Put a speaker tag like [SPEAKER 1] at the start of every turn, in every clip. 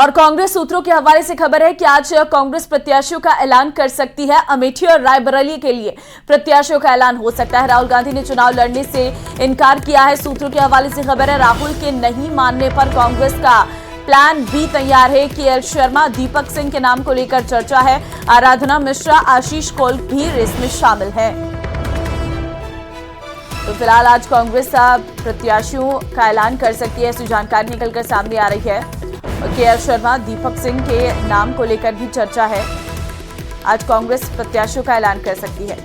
[SPEAKER 1] और कांग्रेस सूत्रों के हवाले से खबर है कि आज कांग्रेस प्रत्याशियों का ऐलान कर सकती है। अमेठी और रायबरेली के लिए प्रत्याशियों का ऐलान हो सकता है। राहुल गांधी ने चुनाव लड़ने से इनकार किया है। सूत्रों के हवाले से खबर है राहुल के नहीं मानने पर कांग्रेस का प्लान भी तैयार है। केएल शर्मा, दीपक सिंह के नाम को लेकर चर्चा है। आराधना मिश्रा, आशीष कौल भी रेस में शामिल है। तो फिलहाल आज कांग्रेस प्रत्याशियों का ऐलान कर सकती है, ऐसी जानकारी निकलकर सामने आ रही है। केएल शर्मा, दीपक सिंह के नाम को लेकर भी चर्चा है। आज कांग्रेस प्रत्याशियों का ऐलान कर सकती है।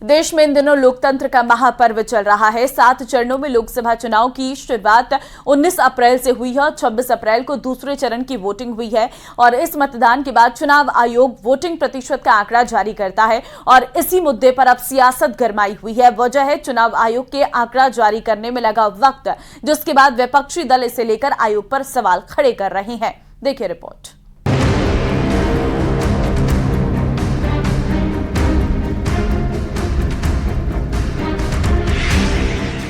[SPEAKER 1] देश में इन दिनों लोकतंत्र का महापर्व चल रहा है। 7 चरणों में लोकसभा चुनाव की शुरुआत 19 अप्रैल से हुई है। 26 अप्रैल को दूसरे चरण की वोटिंग हुई है और इस मतदान के बाद चुनाव आयोग वोटिंग प्रतिशत का आंकड़ा जारी करता है और इसी मुद्दे पर अब सियासत गरमाई हुई है। वजह है चुनाव आयोग के आंकड़ा जारी करने में लगा वक्त, जिसके बाद विपक्षी दल इसे लेकर आयोग पर सवाल खड़े कर रहे हैं। देखिए रिपोर्ट।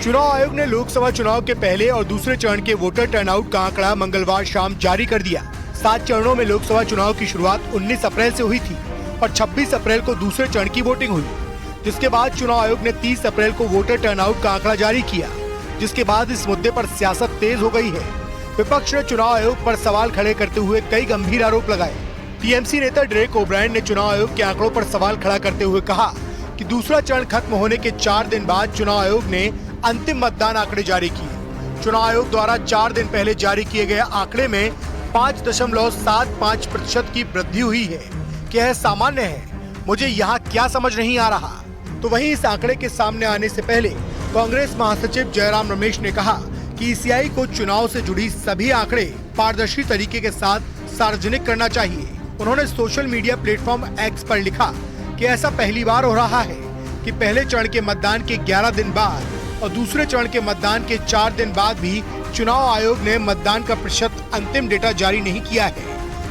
[SPEAKER 2] चुनाव आयोग ने लोकसभा चुनाव के पहले और दूसरे चरण के वोटर टर्नआउट का आंकड़ा मंगलवार शाम जारी कर दिया। 7 चरणों में लोकसभा चुनाव की शुरुआत 19 अप्रैल से हुई थी और 26 अप्रैल को दूसरे चरण की वोटिंग हुई, जिसके बाद चुनाव आयोग ने 30 अप्रैल को वोटर टर्नआउट का आंकड़ा जारी किया, जिसके बाद इस मुद्दे पर सियासत तेज हो गई है। विपक्ष ने चुनाव आयोग पर सवाल खड़े करते हुए कई गंभीर आरोप लगाए। टीएमसी नेता डेरेक ओब्रायन ने चुनाव आयोग के आंकड़ों पर सवाल खड़ा करते हुए कहा कि दूसरा चरण खत्म होने के 4 दिन बाद चुनाव आयोग ने अंतिम मतदान आंकड़े जारी किए। चुनाव आयोग द्वारा 4 दिन पहले जारी किए गए आंकड़े में 5.75% की वृद्धि हुई है। क्या यह सामान्य है? मुझे यहाँ क्या समझ नहीं आ रहा। तो वहीं इस आंकड़े के सामने आने से पहले कांग्रेस महासचिव जयराम रमेश ने कहा कि ईसीआई को चुनाव से जुड़ी सभी आंकड़े पारदर्शी तरीके के साथ सार्वजनिक करना चाहिए। उन्होंने सोशल मीडिया प्लेटफॉर्म एक्स पर लिखा कि ऐसा पहली बार हो रहा है कि पहले चरण के मतदान के 11 दिन बाद और दूसरे चरण के मतदान के 4 दिन बाद भी चुनाव आयोग ने मतदान का प्रतिशत अंतिम डेटा जारी नहीं किया है।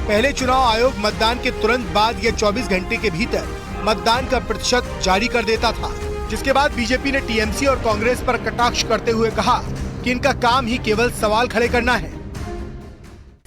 [SPEAKER 2] पहले चुनाव आयोग मतदान के तुरंत बाद या 24 घंटे के भीतर मतदान का प्रतिशत जारी कर देता था, जिसके बाद बीजेपी ने टीएमसी और कांग्रेस पर कटाक्ष करते हुए कहा कि इनका काम ही केवल सवाल खड़े करना है।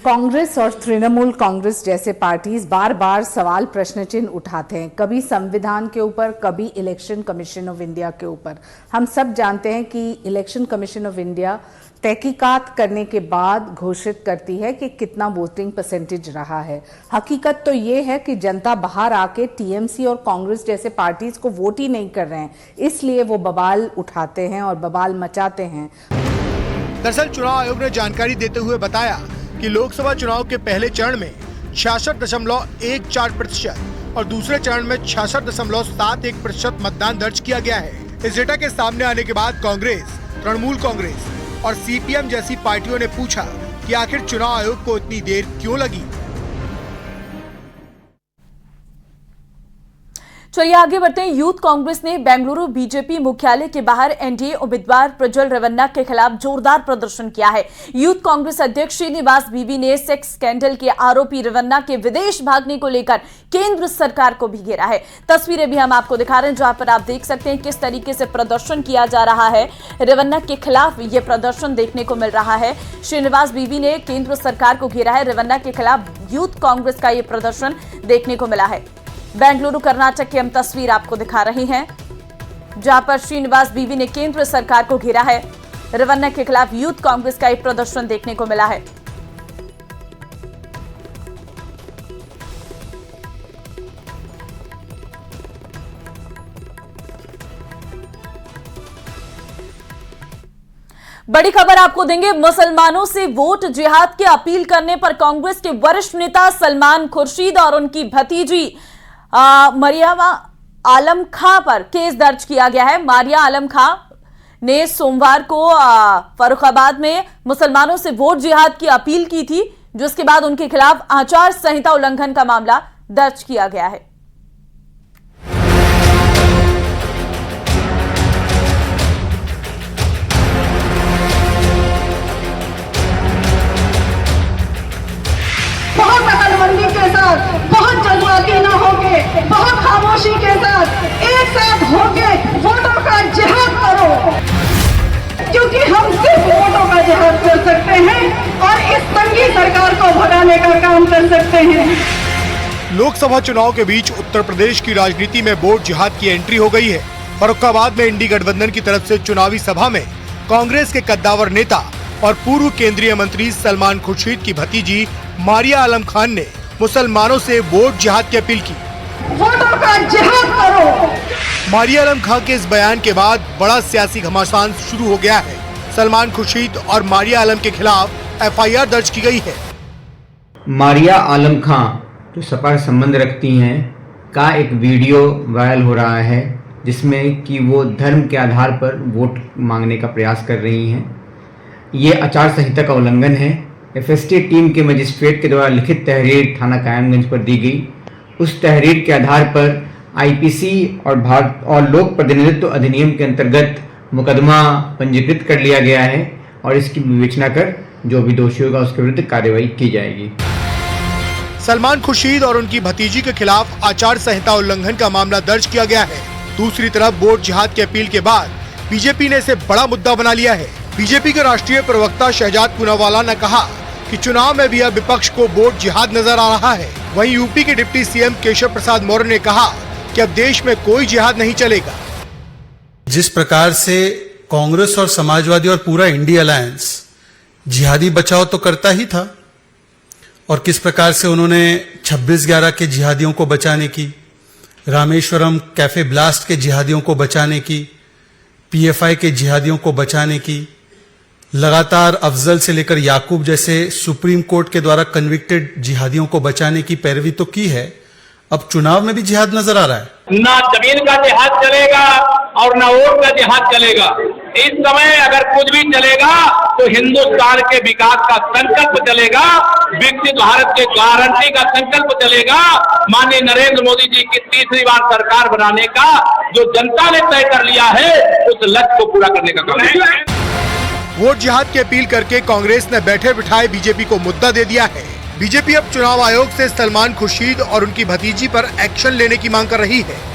[SPEAKER 3] कांग्रेस और तृणमूल कांग्रेस जैसे पार्टीज बार बार सवाल प्रश्न चिन्ह उठाते हैं, कभी संविधान के ऊपर, कभी इलेक्शन कमीशन ऑफ इंडिया के ऊपर। हम सब जानते हैं कि इलेक्शन कमीशन ऑफ इंडिया तहकीकात करने के बाद घोषित करती है कि कितना वोटिंग परसेंटेज रहा है। हकीकत तो ये है कि जनता बाहर आके टीएमसी और कांग्रेस जैसे पार्टीज को वोट ही नहीं कर रहे हैं, इसलिए वो बवाल उठाते हैं और बवाल मचाते हैं।
[SPEAKER 2] दरअसल चुनाव आयोग ने जानकारी देते हुए बताया कि लोकसभा चुनाव के पहले चरण में 66.14% और दूसरे चरण में 66.71% मतदान दर्ज किया गया है। इस डेटा के सामने आने के बाद कांग्रेस, तृणमूल कांग्रेस और सीपीएम जैसी पार्टियों ने पूछा कि आखिर चुनाव आयोग को इतनी देर क्यों लगी।
[SPEAKER 1] चलिए आगे बढ़ते हैं। यूथ कांग्रेस ने बेंगलुरु बीजेपी मुख्यालय के बाहर एनडीए उम्मीदवार प्रज्वल रेवन्ना के खिलाफ जोरदार प्रदर्शन किया है। यूथ कांग्रेस अध्यक्ष श्रीनिवास बीवी ने सेक्स स्कैंडल के आरोपी रेवन्ना के विदेश भागने को लेकर केंद्र सरकार को भी घेरा है। तस्वीरें भी हम आपको दिखा रहे हैं, जहां पर आप देख सकते हैं किस तरीके से प्रदर्शन किया जा रहा है। रेवन्ना के खिलाफ यह प्रदर्शन देखने को मिल रहा है। श्रीनिवास बीवी ने केंद्र सरकार को घेरा है। रेवन्ना के खिलाफ यूथ कांग्रेस का यह प्रदर्शन देखने को मिला है। बेंगलुरु कर्नाटक की हम तस्वीर आपको दिखा रहे हैं, जहां पर श्रीनिवास बीवी ने केंद्र सरकार को घेरा है। रेवन्ना के खिलाफ यूथ कांग्रेस का एक प्रदर्शन देखने को मिला है। बड़ी खबर आपको देंगे। मुसलमानों से वोट जिहाद की अपील करने पर कांग्रेस के वरिष्ठ नेता सलमान खुर्शीद और उनकी भतीजी मरियम आलम खां पर केस दर्ज किया गया है। मारिया आलम खां ने सोमवार को फर्रुखाबाद में मुसलमानों से वोट जिहाद की अपील की थी, जिसके बाद उनके खिलाफ आचार संहिता उल्लंघन का मामला दर्ज किया गया है।
[SPEAKER 4] बहुत अकलमंदी के साथ, बहुत जज्बाती न होके, बहुत खामोशी के साथ एक साथ होके वोटों का जिहाद करो, क्योंकि हम सिर्फ वोटों का जिहाद कर सकते सकते हैं।
[SPEAKER 2] लोकसभा चुनाव के बीच उत्तर प्रदेश की राजनीति में वोट जिहाद की एंट्री हो गई है। फर्रुखाबाद में इंडी गठबंधन की तरफ से चुनावी सभा में कांग्रेस के कद्दावर नेता और पूर्व केंद्रीय मंत्री सलमान खुर्शीद की भतीजी मारिया आलम खान ने मुसलमानों से वोट जिहाद की अपील की।
[SPEAKER 4] वोटों का जिहाद करो।
[SPEAKER 2] मारिया आलम खान के इस बयान के बाद बड़ा सियासी घमासान शुरू हो गया है। सलमान खुर्शीद और मारिया आलम के खिलाफ एफआईआर दर्ज की गई है।
[SPEAKER 5] मारिया आलम खान जो सपा से संबंध रखती हैं का एक वीडियो वायरल हो रहा है जिसमें कि वो धर्म के आधार पर वोट मांगने का प्रयास कर रही हैं। ये आचार संहिता का उल्लंघन है। एफएसटी टीम के मजिस्ट्रेट के द्वारा लिखित तहरीर थाना कायमगंज पर दी गई। उस तहरीर के आधार पर आईपीसी और लोक प्रतिनिधित्व अधिनियम के अंतर्गत मुकदमा पंजीकृत कर लिया गया है और इसकी विवेचना कर जो भी दोषी होगा उसके विरुद्ध कार्रवाई की जाएगी।
[SPEAKER 2] सलमान खुर्शीद और उनकी भतीजी के खिलाफ आचार संहिता उल्लंघन का मामला दर्ज किया गया है। दूसरी तरफ वोट जिहाद की अपील के बाद बीजेपी ने इसे बड़ा मुद्दा बना लिया है। बीजेपी के राष्ट्रीय प्रवक्ता शहजाद पूनावाला ने कहा कि चुनाव में भी अब विपक्ष को वोट जिहाद नजर आ रहा है। वहीं यूपी के डिप्टी सीएम केशव प्रसाद मौर्य ने कहा कि अब देश में कोई जिहाद नहीं चलेगा।
[SPEAKER 6] जिस प्रकार से कांग्रेस और समाजवादी और पूरा इंडिया अलायंस जिहादी बचाव तो करता ही था और किस प्रकार से उन्होंने 26/11 के जिहादियों को बचाने की, रामेश्वरम कैफे ब्लास्ट के जिहादियों को बचाने की, पीएफआई के जिहादियों को बचाने की, लगातार अफजल से लेकर याकूब जैसे सुप्रीम कोर्ट के द्वारा कन्विक्टेड जिहादियों को बचाने की पैरवी तो की है। अब चुनाव में भी जिहाद नजर आ रहा है।
[SPEAKER 7] ना जमीन का जिहाद चलेगा और ना वोट का जिहाद चलेगा। इस समय अगर कुछ भी चलेगा तो हिंदुस्तान के विकास का संकल्प चलेगा, विकसित भारत के गारंटी का संकल्प चलेगा, माननीय नरेंद्र मोदी जी की तीसरी बार सरकार बनाने का जो जनता ने तय कर लिया है उस लक्ष्य को पूरा करने का काम है।
[SPEAKER 2] वोट जिहाद की अपील करके कांग्रेस ने बैठे बिठाए बीजेपी को मुद्दा दे दिया है। बीजेपी अब चुनाव आयोग से सलमान खुर्शीद और उनकी भतीजी पर एक्शन लेने की मांग कर रही है।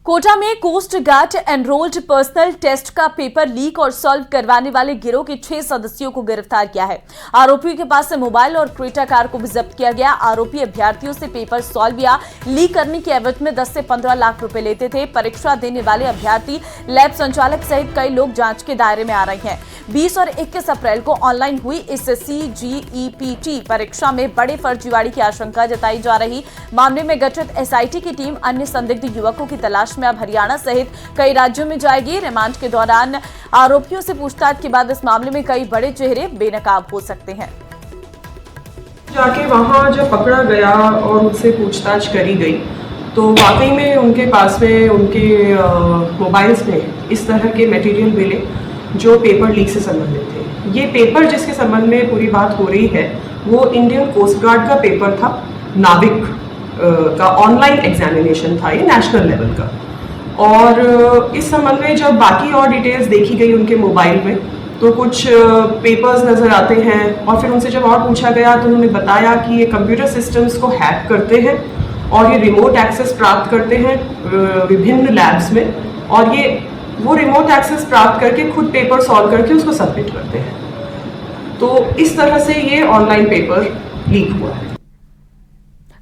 [SPEAKER 1] कोटा में coast guard enrolled personnel test का पेपर लीक और सॉल्व करवाने वाले गिरोह के 6 सदस्यों को गिरफ्तार किया है। आरोपियों के पास से मोबाइल और क्रेटा कार को भी जब्त किया गया। आरोपी अभ्यर्थियों से पेपर सॉल्व या लीक करने के एवज में 10 से 15 लाख रुपए लेते थे। परीक्षा देने वाले अभ्यर्थी, लैब संचालक सहित कई लोग जांच के दायरे में आ रहे हैं। 20 और 21 अप्रैल को ऑनलाइन हुई इस CGEPT परीक्षा में बड़े फर्जीवाड़े की आशंका जताई जा रही। मामले में गठित SIT की टीम अन्य संदिग्ध युवकों की तलाश में अब हरियाणा सहित कई राज्यों में जाएगी। रिमांड के दौरान आरोपियों से पूछताछ के बाद इस मामले में कई बड़े चेहरे बेनकाब हो सकते हैं।
[SPEAKER 8] जाके वहाँ जब पकड़ा गया और उनसे पूछताछ करी गई तो वाकई में उनके पास में उनके मोबाइल्स में इस तरह के मटेरियल मिले जो पेपर लीक से संबंधित थे। ये पेपर जिसके संबंध में पूरी बात हो रही है वो इंडियन कोस्ट गार्ड का पेपर था। नाविक का ऑनलाइन एग्जामिनेशन था, ये नेशनल लेवल का। और इस संबंध में जब बाकी और डिटेल्स देखी गई उनके मोबाइल में तो कुछ पेपर्स नज़र आते हैं और फिर उनसे जब और पूछा गया तो उन्होंने बताया कि ये कंप्यूटर सिस्टम्स को हैक करते हैं और ये रिमोट एक्सेस प्राप्त करते हैं विभिन्न लैब्स में और ये वो रिमोट एक्सेस प्राप्त करके खुद पेपर सॉल्व करके उसको सबमिट करते हैं। तो इस तरह से ये ऑनलाइन पेपर लीक हुआ है।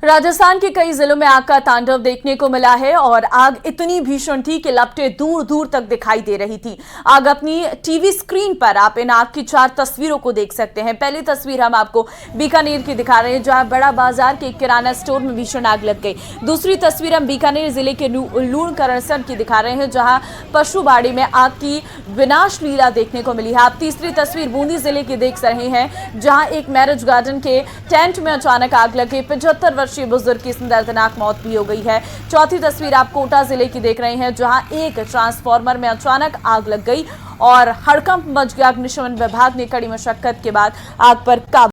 [SPEAKER 1] राजस्थान के कई जिलों में आग का तांडव देखने को मिला है और आग इतनी भीषण थी कि लपटें दूर दूर तक दिखाई दे रही थी। आग अपनी टीवी स्क्रीन पर आप इन आग की 4 तस्वीरों को देख सकते हैं। पहली तस्वीर हम आपको बीकानेर की दिखा रहे हैं जहां बड़ा बाजार के किराना स्टोर में भीषण आग लग गई। दूसरी तस्वीर हम बीकानेर जिले के लूणकरणसर की दिखा रहे हैं जहां पशुबाड़ी में आग की विनाश लीला देखने को मिली है। आप तीसरी तस्वीर बूंदी जिले की देख रहे हैं जहां एक मैरिज गार्डन के टेंट में अचानक आग लग गई। 75 वर्षीय बुजुर्ग की दर्दनाक मौत भी हो गई है। चौथी तस्वीर आप कोटा जिले की देख रहे हैं जहां एक ट्रांसफार्मर में अचानक आग लग गई और हड़कंप मच गया। अग्निशमन विभाग ने कड़ी मशक्कत के बाद आग पर काबू